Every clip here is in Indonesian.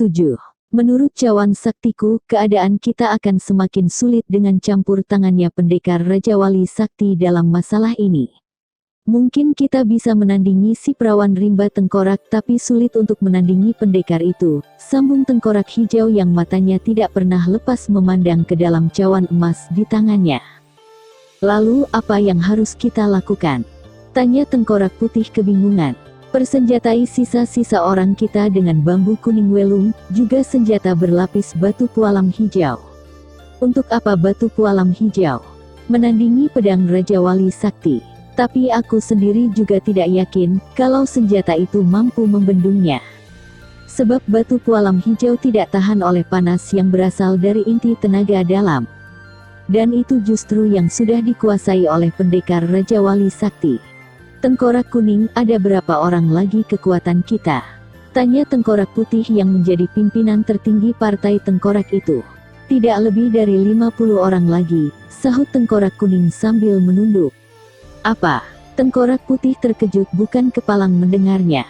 7. Menurut cawan saktiku, keadaan kita akan semakin sulit dengan campur tangannya pendekar Raja Wali Sakti dalam masalah ini. Mungkin kita bisa menandingi si perawan rimba tengkorak, tapi sulit untuk menandingi pendekar itu, sambung tengkorak hijau yang matanya tidak pernah lepas memandang ke dalam cawan emas di tangannya. Lalu apa yang harus kita lakukan? Tanya tengkorak putih kebingungan. Persenjatai sisa-sisa orang kita dengan bambu kuning welung, juga senjata berlapis batu pualam hijau. Untuk apa batu pualam hijau? Menandingi pedang Raja Wali Sakti. Tapi aku sendiri juga tidak yakin kalau senjata itu mampu membendungnya. Sebab batu pualam hijau tidak tahan oleh panas yang berasal dari inti tenaga dalam. Dan itu justru yang sudah dikuasai oleh pendekar Raja Wali Sakti. Tengkorak kuning, ada berapa orang lagi kekuatan kita? Tanya tengkorak putih yang menjadi pimpinan tertinggi partai tengkorak itu. Tidak lebih dari 50 orang lagi, sahut tengkorak kuning sambil menunduk. Apa? Tengkorak putih terkejut bukan kepalang mendengarnya.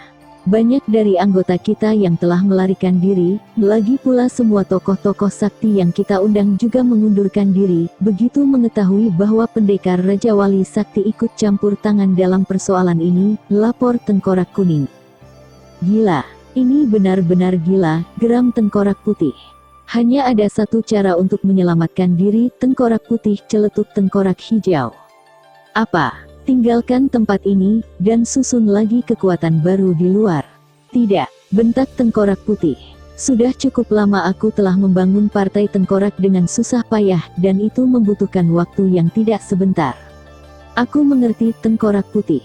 Banyak dari anggota kita yang telah melarikan diri, lagi pula semua tokoh-tokoh sakti yang kita undang juga mengundurkan diri, begitu mengetahui bahwa pendekar Raja Wali Sakti ikut campur tangan dalam persoalan ini, lapor tengkorak kuning. Gila, ini benar-benar gila, geram tengkorak putih. Hanya ada satu cara untuk menyelamatkan diri, tengkorak putih celetuk tengkorak hijau. Apa? Tinggalkan tempat ini, dan susun lagi kekuatan baru di luar. Tidak, bentak tengkorak putih. Sudah cukup lama aku telah membangun partai tengkorak dengan susah payah, dan itu membutuhkan waktu yang tidak sebentar. Aku mengerti tengkorak putih.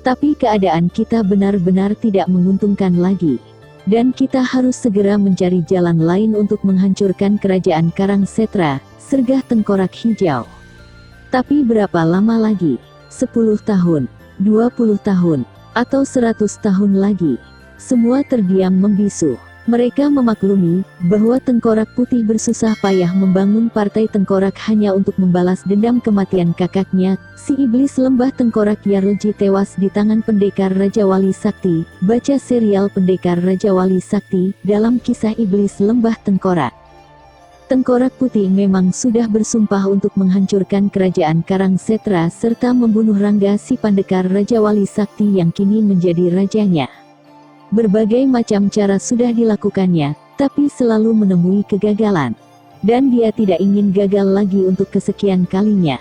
Tapi keadaan kita benar-benar tidak menguntungkan lagi. Dan kita harus segera mencari jalan lain untuk menghancurkan kerajaan Karangsetra, sergah tengkorak hijau. Tapi berapa lama lagi? 10 tahun, 20 tahun, atau 100 tahun lagi. Semua terdiam membisu. Mereka memaklumi bahwa tengkorak putih bersusah payah membangun partai tengkorak hanya untuk membalas dendam kematian kakaknya, si iblis lembah tengkorak Yarlji tewas di tangan pendekar Raja Wali Sakti. Baca serial Pendekar Raja Wali Sakti dalam kisah iblis lembah tengkorak. Tengkorak putih memang sudah bersumpah untuk menghancurkan kerajaan Karangsetra serta membunuh Rangga si pendekar Raja Wali Sakti yang kini menjadi rajanya. Berbagai macam cara sudah dilakukannya, tapi selalu menemui kegagalan. Dan dia tidak ingin gagal lagi untuk kesekian kalinya.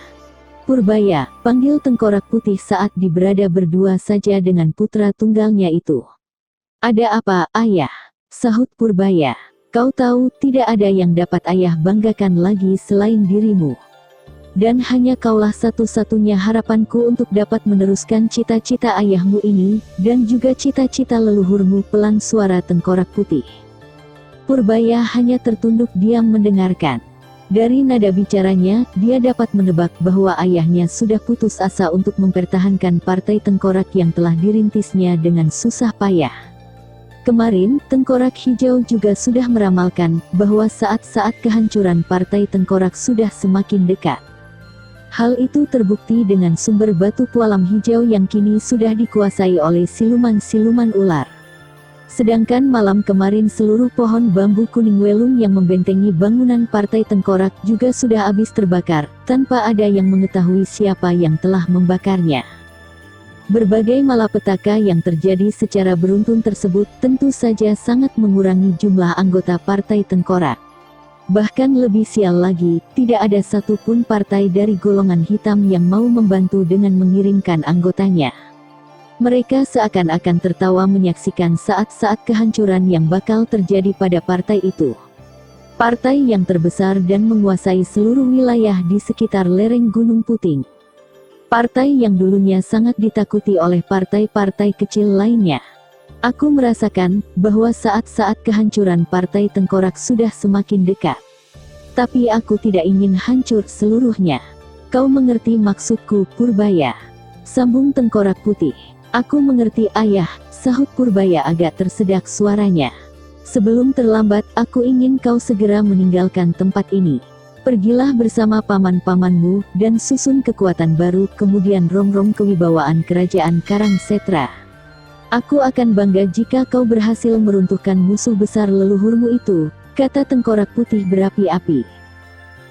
Purbaya, panggil tengkorak putih saat berada berdua saja dengan putra tunggalnya itu. Ada apa, ayah? Sahut Purbaya. Kau tahu, tidak ada yang dapat ayah banggakan lagi selain dirimu. Dan hanya kaulah satu-satunya harapanku untuk dapat meneruskan cita-cita ayahmu ini, dan juga cita-cita leluhurmu. Pelan suara tengkorak putih. Purbaya hanya tertunduk diam mendengarkan. Dari nada bicaranya, dia dapat menebak bahwa ayahnya sudah putus asa untuk mempertahankan partai tengkorak yang telah dirintisnya dengan susah payah. Kemarin, tengkorak hijau juga sudah meramalkan bahwa saat-saat kehancuran partai tengkorak sudah semakin dekat. Hal itu terbukti dengan sumber batu pualam hijau yang kini sudah dikuasai oleh siluman-siluman ular. Sedangkan malam kemarin seluruh pohon bambu kuning welung yang membentengi bangunan partai tengkorak juga sudah habis terbakar, tanpa ada yang mengetahui siapa yang telah membakarnya. Berbagai malapetaka yang terjadi secara beruntun tersebut tentu saja sangat mengurangi jumlah anggota partai tengkorak. Bahkan lebih sial lagi, tidak ada satupun partai dari golongan hitam yang mau membantu dengan mengirimkan anggotanya. Mereka seakan-akan tertawa menyaksikan saat-saat kehancuran yang bakal terjadi pada partai itu. Partai yang terbesar dan menguasai seluruh wilayah di sekitar lereng Gunung Puting. Partai yang dulunya sangat ditakuti oleh partai-partai kecil lainnya. Aku merasakan bahwa saat-saat kehancuran partai tengkorak sudah semakin dekat. Tapi aku tidak ingin hancur seluruhnya. Kau mengerti maksudku, Purbaya? Sambung tengkorak putih. Aku mengerti ayah, sahut Purbaya agak tersedak suaranya. Sebelum terlambat, aku ingin kau segera meninggalkan tempat ini. Pergilah bersama paman-pamanmu, dan susun kekuatan baru, kemudian rongrong kewibawaan kerajaan Karangsetra. Aku akan bangga jika kau berhasil meruntuhkan musuh besar leluhurmu itu, kata tengkorak putih berapi-api.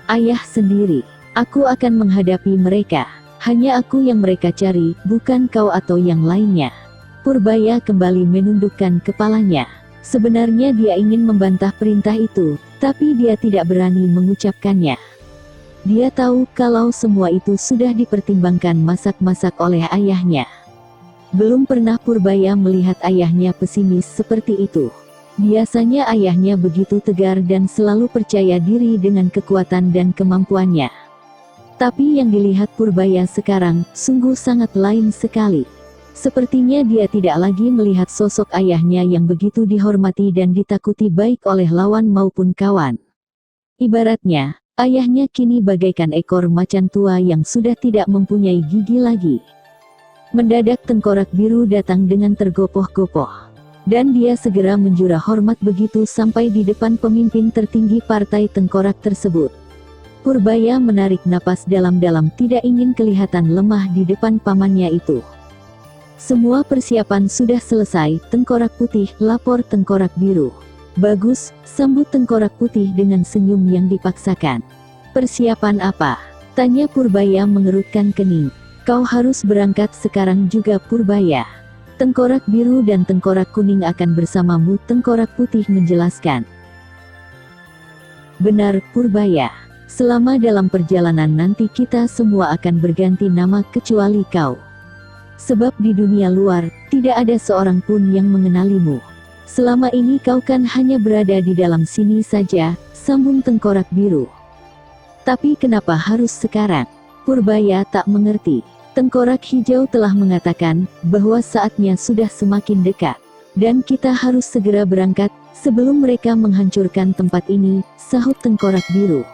Ayah sendiri. Aku akan menghadapi mereka. Hanya aku yang mereka cari, bukan kau atau yang lainnya. Purbaya kembali menundukkan kepalanya. Sebenarnya dia ingin membantah perintah itu, tapi dia tidak berani mengucapkannya. Dia tahu kalau semua itu sudah dipertimbangkan masak-masak oleh ayahnya. Belum pernah Purbaya melihat ayahnya pesimis seperti itu. Biasanya ayahnya begitu tegar dan selalu percaya diri dengan kekuatan dan kemampuannya. Tapi yang dilihat Purbaya sekarang, sungguh sangat lain sekali. Sepertinya dia tidak lagi melihat sosok ayahnya yang begitu dihormati dan ditakuti baik oleh lawan maupun kawan. Ibaratnya, ayahnya kini bagaikan ekor macan tua yang sudah tidak mempunyai gigi lagi. Mendadak tengkorak biru datang dengan tergopoh-gopoh. Dan dia segera menjura hormat begitu sampai di depan pemimpin tertinggi partai tengkorak tersebut. Purbaya menarik napas dalam-dalam, tidak ingin kelihatan lemah di depan pamannya itu. Semua persiapan sudah selesai, tengkorak putih, lapor tengkorak biru. Bagus, sambut tengkorak putih dengan senyum yang dipaksakan. Persiapan apa? Tanya Purbaya mengerutkan kening. Kau harus berangkat sekarang juga Purbaya. Tengkorak biru dan tengkorak kuning akan bersamamu, tengkorak putih menjelaskan. Benar Purbaya. Selama dalam perjalanan nanti kita semua akan berganti nama kecuali kau. Sebab di dunia luar, tidak ada seorang pun yang mengenalimu. Selama ini kau kan hanya berada di dalam sini saja, sambung tengkorak biru. Tapi kenapa harus sekarang? Purbaya tak mengerti. Tengkorak hijau telah mengatakan bahwa saatnya sudah semakin dekat. Dan kita harus segera berangkat, sebelum mereka menghancurkan tempat ini, sahut tengkorak biru.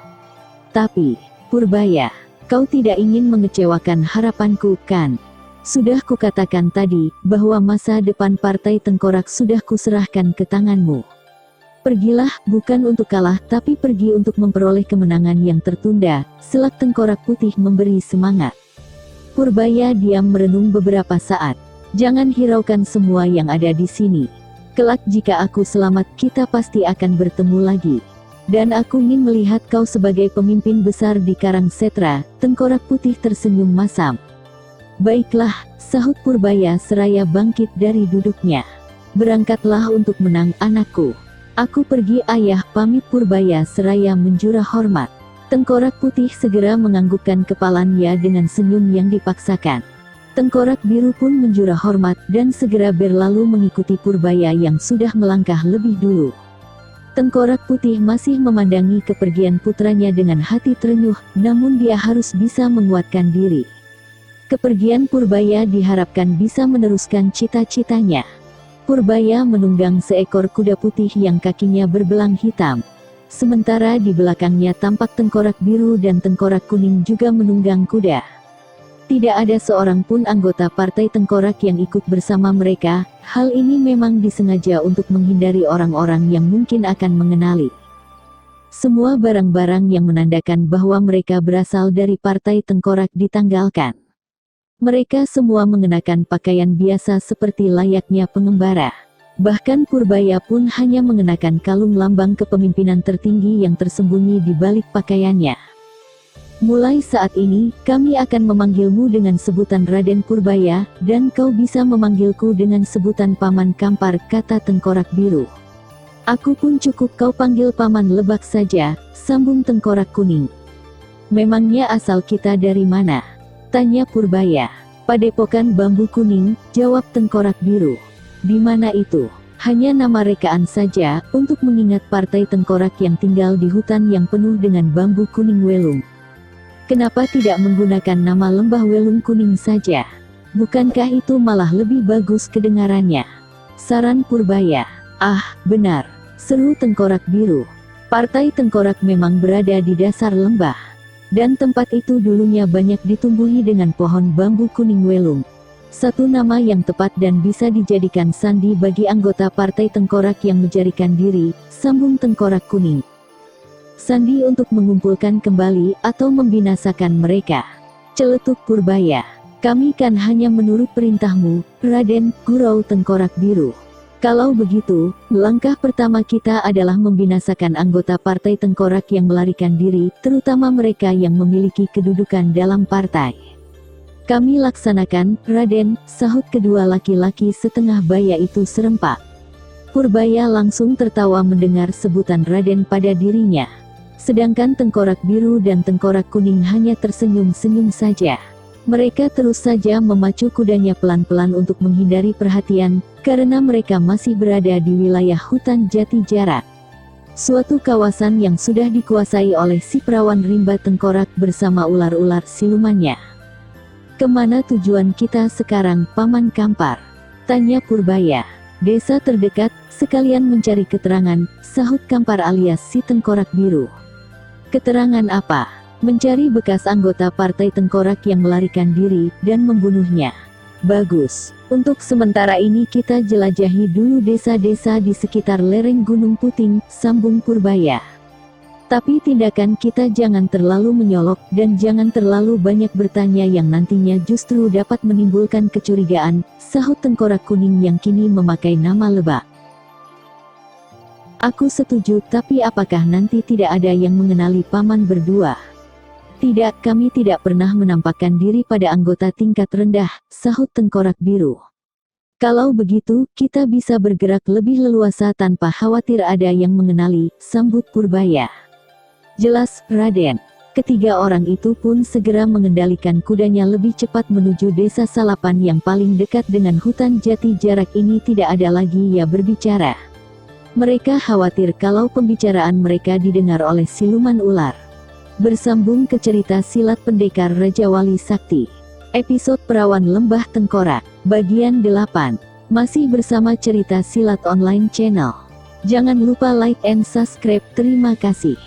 Tapi, Purbaya, kau tidak ingin mengecewakan harapanku, kan? Sudah kukatakan tadi, bahwa masa depan partai tengkorak sudah kuserahkan ke tanganmu. Pergilah, bukan untuk kalah, tapi pergi untuk memperoleh kemenangan yang tertunda, selak tengkorak putih memberi semangat. Purbaya diam merenung beberapa saat. Jangan hiraukan semua yang ada di sini. Kelak jika aku selamat, kita pasti akan bertemu lagi. Dan aku ingin melihat kau sebagai pemimpin besar di Karangsetra, tengkorak putih tersenyum masam. Baiklah, sahut Purbaya seraya bangkit dari duduknya. Berangkatlah untuk menang anakku. Aku pergi ayah, pamit Purbaya seraya menjura hormat. Tengkorak putih segera menganggukkan kepalanya dengan senyum yang dipaksakan. Tengkorak biru pun menjura hormat dan segera berlalu mengikuti Purbaya yang sudah melangkah lebih dulu. Tengkorak putih masih memandangi kepergian putranya dengan hati terenyuh, namun dia harus bisa menguatkan diri. Kepergian Purbaya diharapkan bisa meneruskan cita-citanya. Purbaya menunggang seekor kuda putih yang kakinya berbelang hitam. Sementara di belakangnya tampak tengkorak biru dan tengkorak kuning juga menunggang kuda. Tidak ada seorang pun anggota partai tengkorak yang ikut bersama mereka. Hal ini memang disengaja untuk menghindari orang-orang yang mungkin akan mengenali. Semua barang-barang yang menandakan bahwa mereka berasal dari partai tengkorak ditanggalkan. Mereka semua mengenakan pakaian biasa seperti layaknya pengembara. Bahkan Purbaya pun hanya mengenakan kalung lambang kepemimpinan tertinggi yang tersembunyi di balik pakaiannya. Mulai saat ini, kami akan memanggilmu dengan sebutan Raden Purbaya, dan kau bisa memanggilku dengan sebutan Paman Kampar, kata tengkorak biru. Aku pun cukup kau panggil Paman Lebak saja, sambung tengkorak kuning. Memangnya asal kita dari mana? Tanya Purbaya. Padepokan Bambu Kuning, jawab tengkorak biru. Di mana itu? Hanya nama rekaan saja, untuk mengingat partai tengkorak yang tinggal di hutan yang penuh dengan bambu kuning welung. Kenapa tidak menggunakan nama lembah welung kuning saja? Bukankah itu malah lebih bagus kedengarannya? Saran Purbaya. Ah, benar, seru tengkorak biru. Partai tengkorak memang berada di dasar lembah. Dan tempat itu dulunya banyak ditumbuhi dengan pohon bambu kuning welung. Satu nama yang tepat dan bisa dijadikan sandi bagi anggota partai tengkorak yang menjarikan diri, sambung tengkorak kuning. Sandi untuk mengumpulkan kembali atau membinasakan mereka. Celetuk Purbaya. Kami kan hanya menurut perintahmu, Raden, gurau Tengkorak Biru. Kalau begitu, langkah pertama kita adalah membinasakan anggota Partai Tengkorak yang melarikan diri, terutama mereka yang memiliki kedudukan dalam partai. Kami laksanakan, Raden, sahut kedua laki-laki setengah baya itu serempak. Purbaya langsung tertawa mendengar sebutan Raden pada dirinya. Sedangkan Tengkorak Biru dan Tengkorak Kuning hanya tersenyum-senyum saja. Mereka terus saja memacu kudanya pelan-pelan untuk menghindari perhatian, karena mereka masih berada di wilayah hutan Jati Jarak. Suatu kawasan yang sudah dikuasai oleh si perawan rimba Tengkorak bersama ular-ular silumannya. Kemana tujuan kita sekarang, Paman Kampar? Tanya Purbaya. Desa terdekat, sekalian mencari keterangan, sahut Kampar alias si Tengkorak Biru. Keterangan apa? Mencari bekas anggota Partai Tengkorak yang melarikan diri, dan membunuhnya. Bagus. Untuk sementara ini kita jelajahi dulu desa-desa di sekitar lereng Gunung Puting, sambung Purbaya. Tapi tindakan kita jangan terlalu menyolok, dan jangan terlalu banyak bertanya yang nantinya justru dapat menimbulkan kecurigaan, sahut Tengkorak Kuning yang kini memakai nama Lebak. Aku setuju, tapi apakah nanti tidak ada yang mengenali paman berdua? Tidak, kami tidak pernah menampakkan diri pada anggota tingkat rendah, sahut Tengkorak Biru. Kalau begitu, kita bisa bergerak lebih leluasa tanpa khawatir ada yang mengenali, sambut Purbaya. Jelas, Raden. Ketiga orang itu pun segera mengendalikan kudanya lebih cepat menuju desa Salapan yang paling dekat dengan hutan Jati Jarak ini. Tidak ada lagi ya berbicara. Mereka khawatir kalau pembicaraan mereka didengar oleh siluman ular. Bersambung ke cerita silat pendekar Raja Wali Sakti. Episode Perawan Lembah Tengkorak, bagian 8. Masih bersama cerita silat online channel. Jangan lupa like and subscribe, terima kasih.